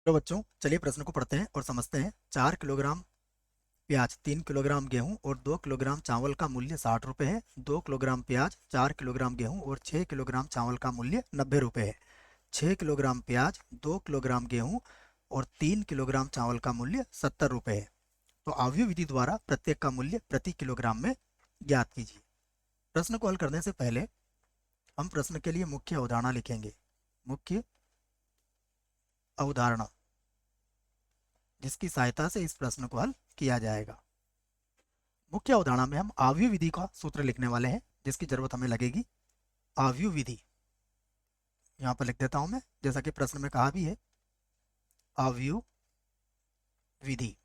तो बच्चों चलिए प्रश्न को पढ़ते हैं और समझते हैं। 4 किलोग्राम प्याज, 3 किलोग्राम गेहूं और 2 किलोग्राम चावल का मूल्य 60 रुपये है। 2 किलोग्राम प्याज, 4 किलोग्राम गेहूं और 6 किलोग्राम चावल का मूल्य 90 रुपये है। 6 किलोग्राम प्याज, 2 किलोग्राम गेहूं और 3 किलोग्राम चावल का मूल्य 70 रुपये है। तो आव्यूह विधि द्वारा प्रत्येक का मूल्य प्रति किलोग्राम में ज्ञात कीजिए। प्रश्न को हल करने से पहले हम प्रश्न के लिए मुख्य अवधारणा लिखेंगे। मुख्य अवधारणा जिसकी सहायता से इस प्रश्न को हल किया जाएगा। मुख्य अवधारणा में हम आव्यूह विधि का सूत्र लिखने वाले हैं जिसकी जरूरत हमें लगेगी। आव्यूह विधि यहाँ पर लिख देता हूं मैं, जैसा कि प्रश्न में कहा भी है। आव्यूह विधि,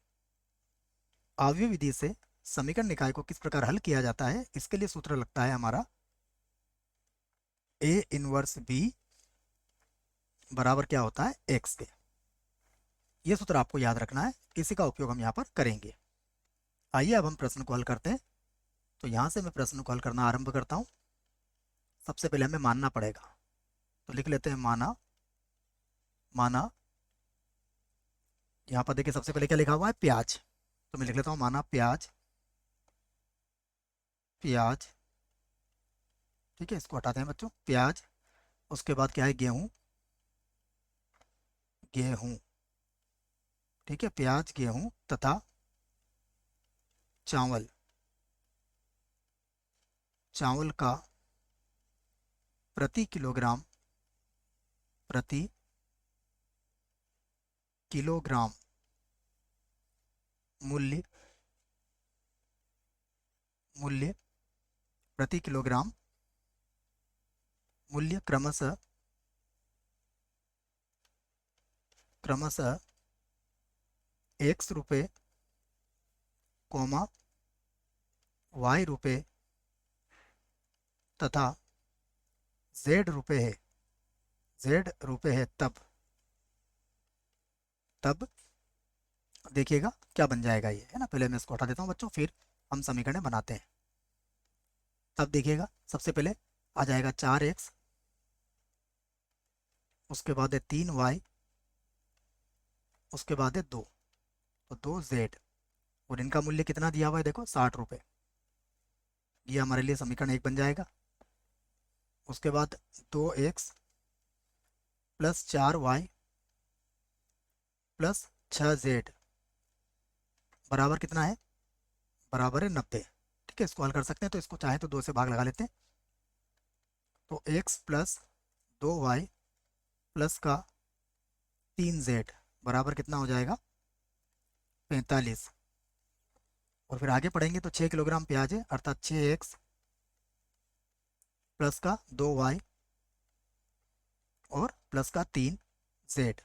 आव्यूह विधि से समीकरण निकाय को किस प्रकार हल किया जाता है, इसके लिए सूत्र लगता है हमारा ए इनवर्स बी बराबर क्या होता है, एक्स के। ये सूत्र आपको याद रखना है, इसी का उपयोग हम यहाँ पर करेंगे। आइए अब हम प्रश्न को हल करते हैं। तो यहाँ से मैं प्रश्न को हल करना आरंभ करता हूँ। सबसे पहले हमें मानना पड़ेगा, तो लिख लेते हैं माना। माना, यहाँ पर देखिए सबसे पहले क्या लिखा हुआ है, प्याज। तो मैं लिख लेता हूँ माना प्याज। प्याज, ठीक है, इसको हटाते हैं बच्चों, प्याज। उसके बाद क्या है, गेहूँ। गेहूँ, ठीक है, प्याज गेहूँ तथा चावल। चावल का प्रति किलोग्राम, प्रति किलोग्राम मूल्य, मूल्य प्रति किलोग्राम मूल्य क्रमशः क्रमशः ₹X, ₹Y तथा ₹Z है। ₹Z है तब देखिएगा क्या बन जाएगा, ये है ना। पहले मैं इसको हटा देता हूँ बच्चों, फिर हम समीकरण बनाते हैं। तब देखिएगा सबसे पहले आ जाएगा 4x, उसके बाद है 3y, उसके बाद है 2, तो 2z, और इनका मूल्य कितना दिया हुआ है, देखो 60 रुपये। ये हमारे लिए समीकरण 1 बन जाएगा। उसके बाद 2x plus 4y plus 6z बराबर कितना है, बराबर है 90। ठीक है, इसको हल कर सकते हैं, तो इसको चाहे तो 2 से भाग लगा लेते हैं। तो x प्लस 2y प्लस का 3z बराबर कितना हो जाएगा, 45। और फिर आगे पढ़ेंगे तो 6 किलोग्राम प्याज है, अर्थात 6x प्लस का 2y और प्लस का 3z।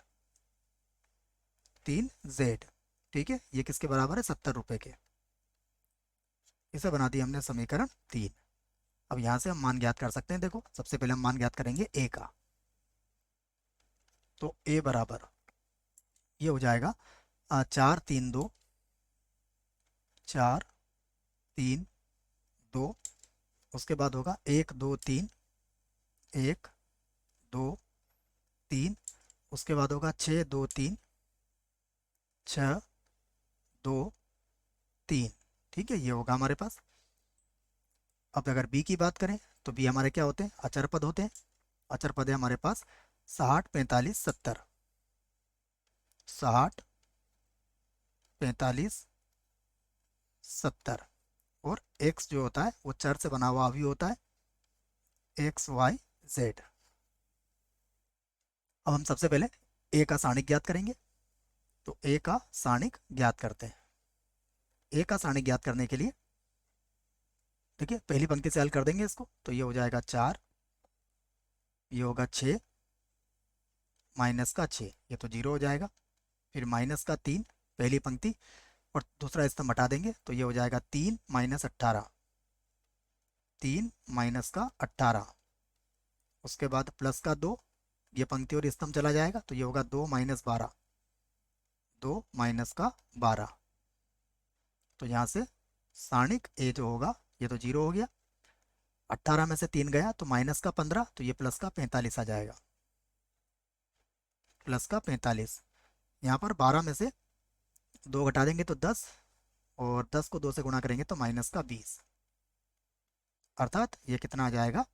3z, ठीक है, ये किसके बराबर है, 70 रुपये के। इसे बना दिया हमने समीकरण 3। अब यहाँ से हम मान ज्ञात कर सकते हैं। देखो सबसे पहले हम मान ज्ञात करेंगे a का। तो a बराबर ये हो जाएगा 4 3 2, 4 3 2, उसके बाद होगा 1 2 3, 1 2 3, उसके बाद होगा 6 2 3, 6 2 3। ठीक है, ये होगा हमारे पास। अब अगर b की बात करें तो b हमारे क्या होते हैं, अचर पद होते हैं। अचर पद है हमारे पास 60 45 70। 60 45 70, और x जो होता है वो चर से बना हुआ अवयव होता है, XYZ। अब हम सबसे पहले a का सारणिक ज्ञात करेंगे। तो a का सारणिक ज्ञात करते हैं। a का सारणिक ज्ञात करने के लिए देखिए पहली पंक्ति से हल कर देंगे इसको। तो ये हो जाएगा 4, ये होगा 6 माइनस का 6, ये तो 0 हो जाएगा। फिर माइनस का 3 पहली पंक्ति, और दूसरा स्तंभ हटा देंगे तो ये हो जाएगा 3 माइनस 18, 3 माइनस का 18। उसके बाद प्लस का 2, ये पंक्ति और स्तंभ चला जाएगा तो ये होगा 2 माइनस 12, 2 माइनस का 12। तो यहाँ से सारणिक ए जो होगा ये तो 0 हो गया। 18 में से 3 गया तो माइनस का 15, तो ये प्लस का 45 आ जाएगा, प्लस का 45। यहाँ पर 12 में से 2 घटा देंगे तो 10, और 10 को 2 से गुणा करेंगे तो माइनस का 20, अर्थात ये कितना आ जाएगा,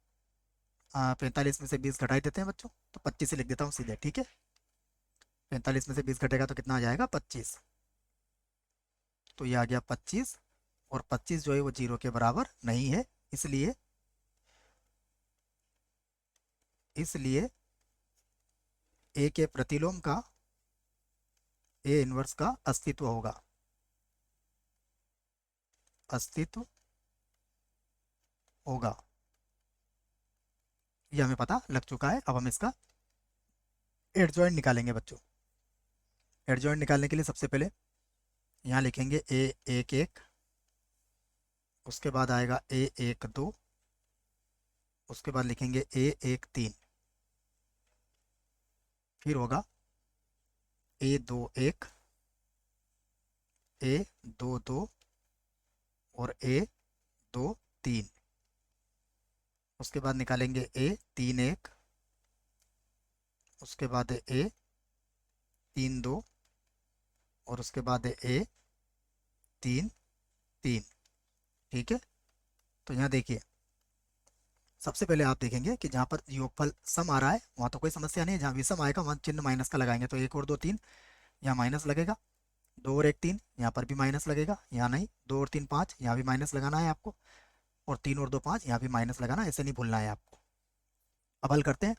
45 में से 20 घटा ही देते हैं बच्चों, तो 25 से लिख देता हूँ सीधे, ठीक है। 45 में से 20 घटेगा तो कितना आ जाएगा, 25। तो ये आ गया 25, और 25 जो है वो 0 के बराबर नहीं है, इसलिए इसलिए ए के प्रतिलोम का ए इनवर्स का अस्तित्व होगा, अस्तित्व होगा। ये हमें पता लग चुका है। अब हम इसका एडजॉइंट निकालेंगे बच्चों। एडजॉइंट निकालने के लिए सबसे पहले यहाँ लिखेंगे ए एक एक, उसके बाद आएगा ए एक दो, उसके बाद लिखेंगे ए एक तीन, फिर होगा ए दो एक, ए दो दो, और ए दो तीन। उसके बाद निकालेंगे ए तीन एक, उसके बाद ए तीन दो, और उसके बाद ए तीन तीन, ठीक है। तो यहाँ देखिए, सबसे पहले आप देखेंगे कि जहाँ पर योगफल सम आ रहा है वहाँ तो कोई समस्या नहीं है, जहाँ विषम आएगा वहाँ चिन्ह माइनस का लगाएंगे, तो 1 और 2 3, यहाँ माइनस लगेगा। 2 और 1 3, यहाँ पर भी माइनस लगेगा, यहाँ नहीं। 2 और 3 5, यहाँ भी माइनस लगाना है आपको, और 3 और 2 5, यहाँ भी माइनस लगाना, ऐसे नहीं भूलना है आपको। अब हल करते हैं।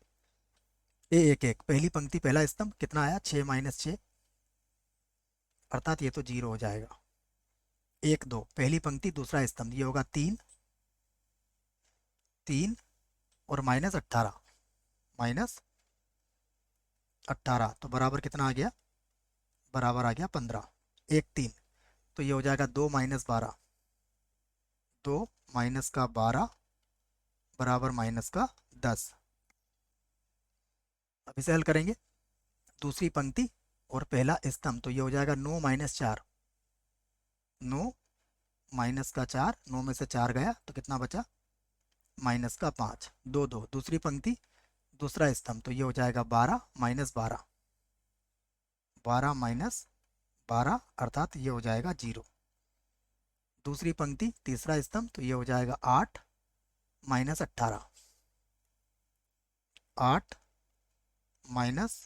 ए एक एक, पहली पंक्ति पहला स्तंभ कितना आया, 6 माइनस 6, अर्थात ये तो 0 हो जाएगा। 1 2, पहली पंक्ति दूसरा स्तंभ, ये होगा 3 3, और माइनस 18, माइनस 18, तो बराबर कितना आ गया, बराबर आ गया 15। 1 3, तो ये हो जाएगा 2 माइनस 12, 2 माइनस का 12 बराबर माइनस का 10। अब इसे हल करेंगे, दूसरी पंक्ति और पहला स्तंभ, तो ये हो जाएगा 9 माइनस 4, 9 माइनस का 4, 9 में से 4 गया तो कितना बचा, माइनस का 5। 2 2, दूसरी पंक्ति दूसरा स्तंभ, तो ये हो जाएगा 12 माइनस 12, 12 माइनस 12, अर्थात ये हो जाएगा 0। दूसरी पंक्ति तीसरा स्तंभ, तो ये हो जाएगा 8 माइनस 18, 8 माइनस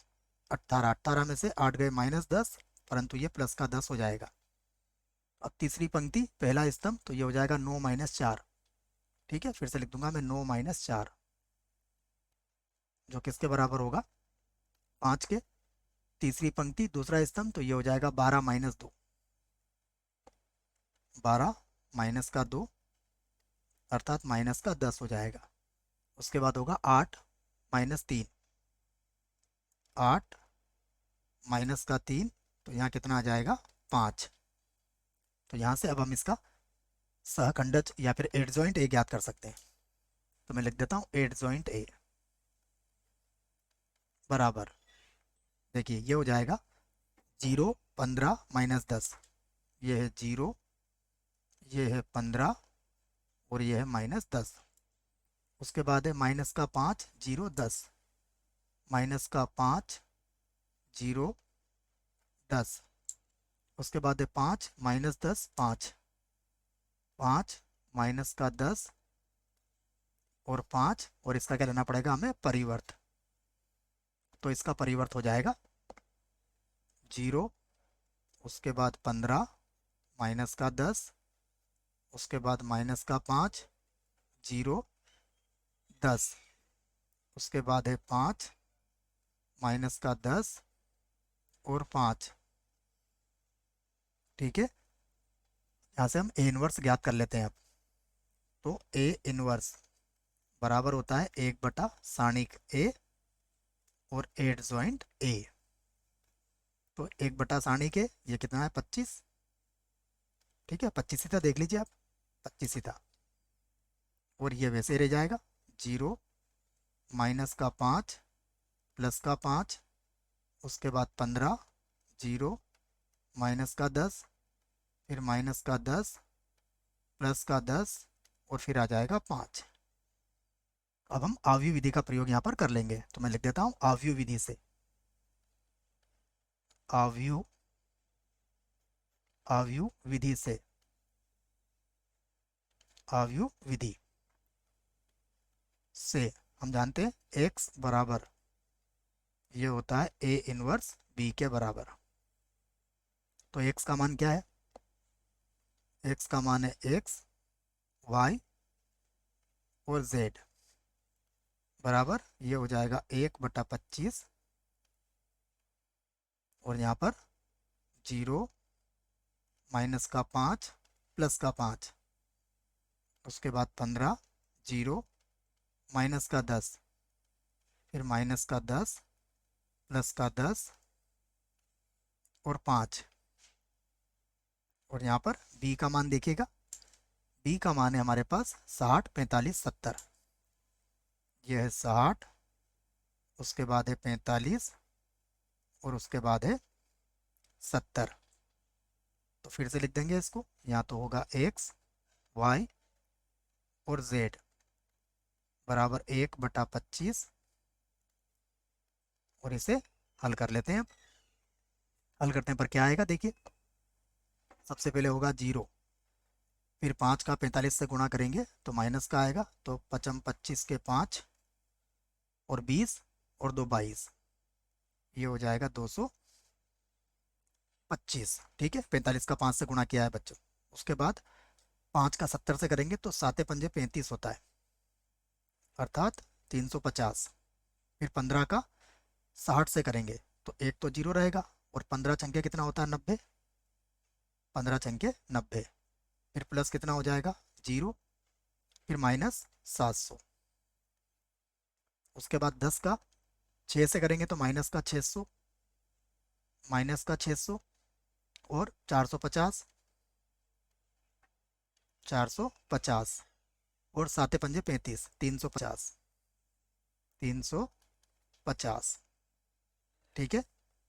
18, 18 में से 8 गए माइनस 10, परंतु ये प्लस का 10 हो जाएगा। अब तीसरी पंक्ति पहला स्तंभ, तो ये हो जाएगा 9 माइनस 4, ठीक है, फिर से लिख दूंगा मैं 9 माइनस 4, जो किसके बराबर होगा, 5 के। तीसरी पंक्ति दूसरा स्तंभ, तो ये हो जाएगा 12 माइनस 2, 12 माइनस का 2, अर्थात माइनस का 10 हो जाएगा। उसके बाद होगा 8 माइनस 3, 8 माइनस का 3, तो यहाँ कितना आ जाएगा, 5। तो यहाँ से अब हम इसका सहखंडज या फिर एडजॉइंट ए ज्ञात कर सकते हैं। तो मैं लिख देता हूँ एडजॉइंट ए बराबर, देखिए ये हो जाएगा 0 15 माइनस 10, ये है 0, ये है 15, और ये है माइनस 10। उसके बाद है माइनस का 5 0 10, माइनस का 5 0 10। उसके बाद है 5 माइनस 10 5, 5 माइनस का 10 और 5, और इसका क्या लेना पड़ेगा हमें, परिवर्त। तो इसका परिवर्त हो जाएगा 0, उसके बाद 15 माइनस का 10, उसके बाद माइनस का 5 0 10, उसके बाद है 5 माइनस का 10 और 5, ठीक है। यहाँ से हम ए इनवर्स ज्ञात कर लेते हैं अब। तो ए इनवर्स बराबर होता है 1 बटा सारणिक ए और एडजॉइंट ए। तो 1 बटा सारणिक ए, ये कितना है, 25, ठीक है, 25 सीधा देख लीजिए आप, 25 सीधा, और ये वैसे ही रह जाएगा। 0 माइनस का 5 प्लस का 5, उसके बाद 15, 0 माइनस का 10, फिर माइनस का 10 प्लस का 10, और फिर आ जाएगा 5। अब हम आव्यूह विधि का प्रयोग यहाँ पर कर लेंगे, तो मैं लिख देता हूँ आव्यूह विधि से। आव्यूह आव्यूह विधि से, आव्यूह विधि से हम जानते हैं x बराबर ये होता है a इनवर्स b के बराबर। तो x का मान क्या है? x का मान है x, y और z बराबर ये हो जाएगा 1/25 और यहाँ पर 0 माइनस का 5 प्लस का 5, उसके बाद 15, 0 माइनस का 10, फिर माइनस का 10 प्लस का 10 और 5, और यहाँ पर b का मान देखिएगा, b का मान है हमारे पास 60, 45, 70। यह है 60, उसके बाद है 45 और उसके बाद है 70। तो फिर से लिख देंगे इसको, यहाँ तो होगा x, y और z बराबर 1/25 और इसे हल कर लेते हैं। हल करते हैं पर क्या आएगा देखिए, सबसे पहले होगा 0, फिर 5 का 45 से गुणा करेंगे तो माइनस का आएगा, तो 55 25 के 5 और 20 और 2 22, ये हो जाएगा 225। ठीक है, 45 का 5 से गुणा किया है बच्चों। उसके बाद 5 का 70 से करेंगे तो 7 पंजे 35 होता है, अर्थात 350। फिर 15 का 60 से करेंगे तो एक तो 0 रहेगा और 15 चंके कितना होता है 90, 15 चंके 90, फिर प्लस कितना हो जाएगा 0, फिर माइनस 700। उसके बाद 10 का 6 से करेंगे तो माइनस का 600, माइनस का 600 और 450, 450 और 7 पंजे 35, 350, 350। ठीक है,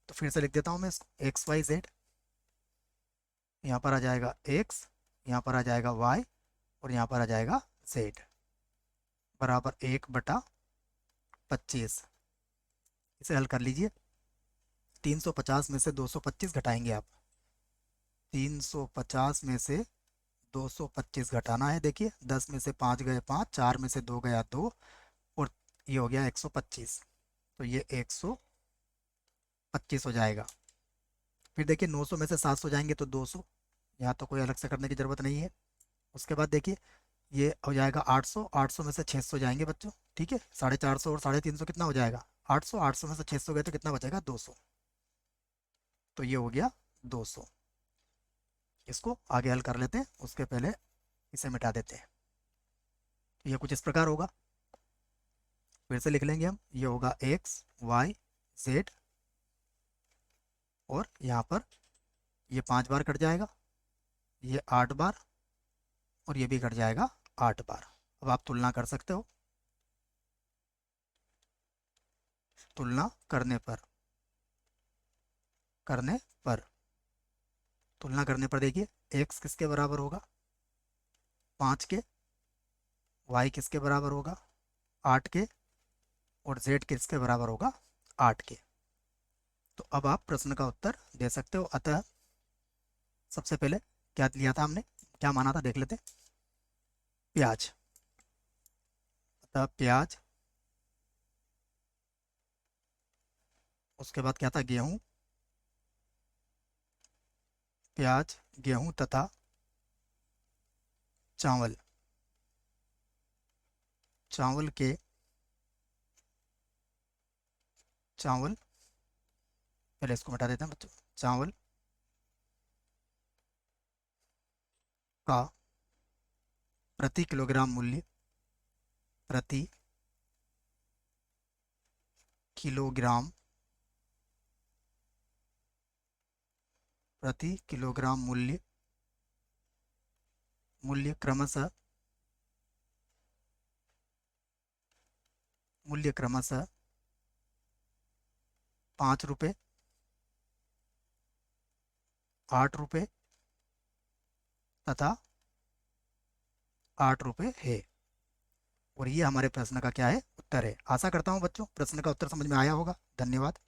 तो फिर से लिख देता हूँ मैं इसको, एक्स वाई जेड, यहाँ पर आ जाएगा x, यहाँ पर आ जाएगा y और यहाँ पर आ जाएगा z बराबर 1/25। इसे हल कर लीजिए। 350 में से 225 घटाएंगे आप, 350 में से 225 घटाना है। देखिए 10 में से 5 गए 5, 4 में से 2 गया 2 और ये हो गया 125, तो ये 125 हो जाएगा। फिर देखिए 900 में से 700 जाएंगे तो 200, यहाँ तो कोई अलग से करने की ज़रूरत नहीं है। उसके बाद देखिए ये हो जाएगा 800, 800 में से 600 जाएंगे बच्चों। ठीक है, 450 और 350 कितना हो जाएगा 800, 800 में से 600 गए तो कितना बचेगा 200, तो ये हो गया 200। इसको आगे हल कर लेते हैं, उसके पहले इसे मिटा देते हैं। तो ये कुछ इस प्रकार होगा, फिर से लिख लेंगे हम, ये होगा एक्स वाई जेड और यहाँ पर ये 5 बार कट जाएगा, ये 8 बार और ये भी कट जाएगा 8 बार। अब आप तुलना कर सकते हो, तुलना करने पर तुलना करने पर देखिए x किसके बराबर होगा 5 के, y किसके बराबर होगा 8 के और z किसके बराबर होगा 8 के। तो अब आप प्रश्न का उत्तर दे सकते हो। अतः सबसे पहले क्या लिया था हमने, क्या माना था देख लेते हैं, प्याज। अतः प्याज, उसके बाद क्या था गेहूं, प्याज गेहूं तथा चावल, चावल पहले इसको मिटा देते हैं बच्चों, चावल का प्रति किलोग्राम मूल्य, प्रति किलोग्राम, प्रति किलोग्राम मूल्य, क्रमशः 5 रुपये, 8 रुपये तथा 8 रुपये है। और ये हमारे प्रश्न का क्या है उत्तर है। आशा करता हूँ बच्चों प्रश्न का उत्तर समझ में आया होगा। धन्यवाद।